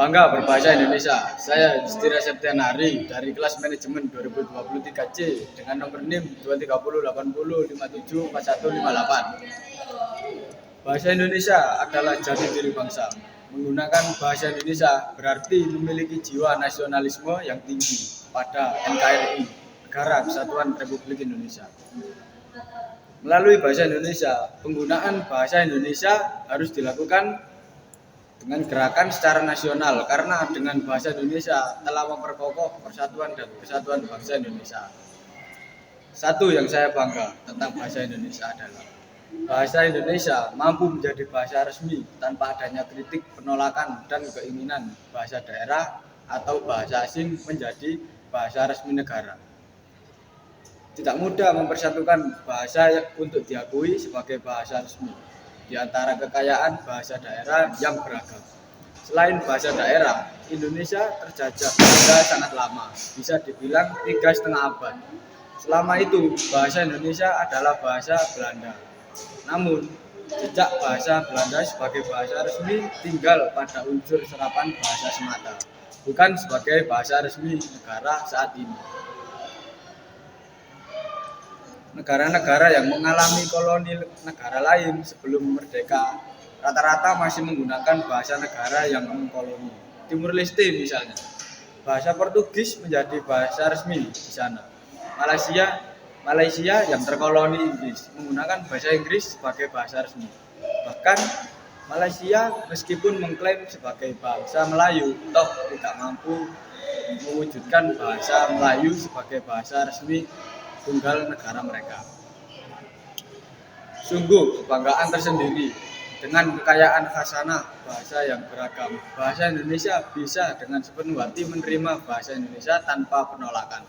Bangga berbahasa Indonesia. Saya Yudhistira Septianari dari kelas manajemen 2023C dengan nomor NIM 23080574158. Bahasa Indonesia adalah jati diri bangsa. Menggunakan bahasa Indonesia berarti memiliki jiwa nasionalisme yang tinggi pada NKRI, Negara Kesatuan Republik Indonesia. Melalui bahasa Indonesia, penggunaan bahasa Indonesia harus dilakukan dengan gerakan secara nasional karena dengan bahasa Indonesia telah memperkokoh persatuan dan kesatuan bangsa Indonesia. Satu yang saya bangga tentang bahasa Indonesia adalah bahasa Indonesia mampu menjadi bahasa resmi tanpa adanya kritik, penolakan, dan keinginan bahasa daerah atau bahasa asing menjadi bahasa resmi negara. Tidak mudah mempersatukan bahasa untuk diakui sebagai bahasa resmi di antara kekayaan bahasa daerah yang beragam. Selain bahasa daerah, Indonesia terjajah Belanda sangat lama, bisa dibilang 3,5 abad. Selama itu, bahasa Indonesia adalah bahasa Belanda. Namun, jejak bahasa Belanda sebagai bahasa resmi tinggal pada unsur serapan bahasa semata, bukan sebagai bahasa resmi negara saat ini. Negara-negara yang mengalami koloni negara lain sebelum merdeka rata-rata masih menggunakan bahasa negara yang mengkoloni. Timur Leste misalnya, bahasa Portugis menjadi bahasa resmi di sana. Malaysia yang terkoloni Inggris menggunakan bahasa Inggris sebagai bahasa resmi. Bahkan Malaysia meskipun mengklaim sebagai bangsa Melayu, toh tidak mampu mewujudkan bahasa Melayu sebagai bahasa resmi tunggal negara mereka. Sungguh kebanggaan tersendiri dengan kekayaan khasanah bahasa yang beragam. Bahasa Indonesia bisa dengan sepenuh hati menerima bahasa Indonesia tanpa penolakan.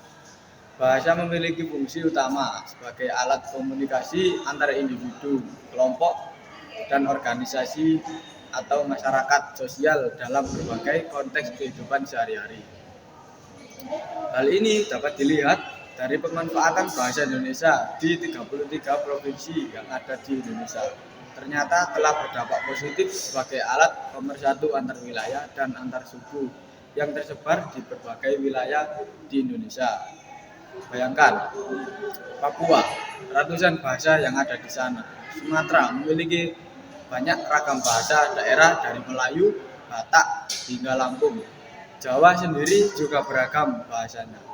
Bahasa memiliki fungsi utama sebagai alat komunikasi antara individu, kelompok, dan organisasi atau masyarakat sosial dalam berbagai konteks kehidupan sehari-hari. Hal ini dapat dilihat dari pemanfaatan bahasa Indonesia di 33 provinsi yang ada di Indonesia. Ternyata telah berdampak positif sebagai alat pemersatu antar wilayah dan antar suku yang tersebar di berbagai wilayah di Indonesia. Bayangkan, Papua, ratusan bahasa yang ada di sana. Sumatera memiliki banyak ragam bahasa daerah dari Melayu, Batak, hingga Lampung. Jawa sendiri juga beragam bahasanya.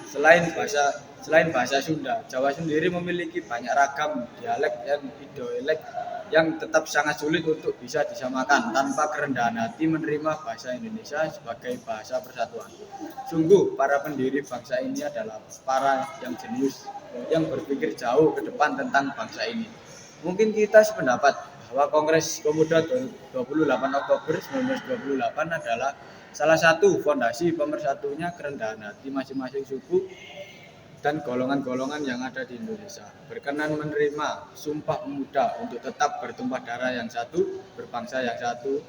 Selain bahasa Sunda, Jawa sendiri memiliki banyak ragam dialek dan ideolek yang tetap sangat sulit untuk bisa disamakan tanpa kerendahan hati menerima bahasa Indonesia sebagai bahasa persatuan. Sungguh para pendiri bangsa ini adalah para yang jenius, yang berpikir jauh ke depan tentang bangsa ini. Mungkin kita sependapat bahwa Kongres Pemuda 28 Oktober 1928 adalah salah satu fondasi pemersatunya kerendahan hati masing-masing suku dan golongan-golongan yang ada di Indonesia. Berkenan menerima Sumpah Pemuda untuk tetap bertumpah darah yang satu, berbangsa yang satu,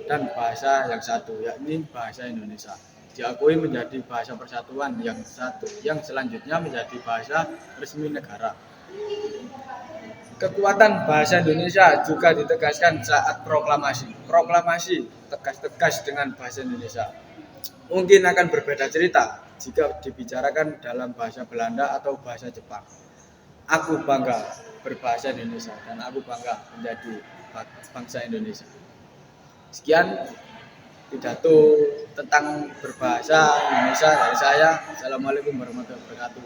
dan bahasa yang satu, yakni bahasa Indonesia. Diakui menjadi bahasa persatuan yang satu, yang selanjutnya menjadi bahasa resmi negara. Kekuatan bahasa Indonesia juga ditegaskan saat proklamasi. Proklamasi tegas-tegas dengan bahasa Indonesia. Mungkin akan berbeda cerita jika dibicarakan dalam bahasa Belanda atau bahasa Jepang. Aku bangga berbahasa Indonesia dan aku bangga menjadi bangsa Indonesia. Sekian pidato tentang berbahasa Indonesia dari saya. Assalamualaikum warahmatullahi wabarakatuh.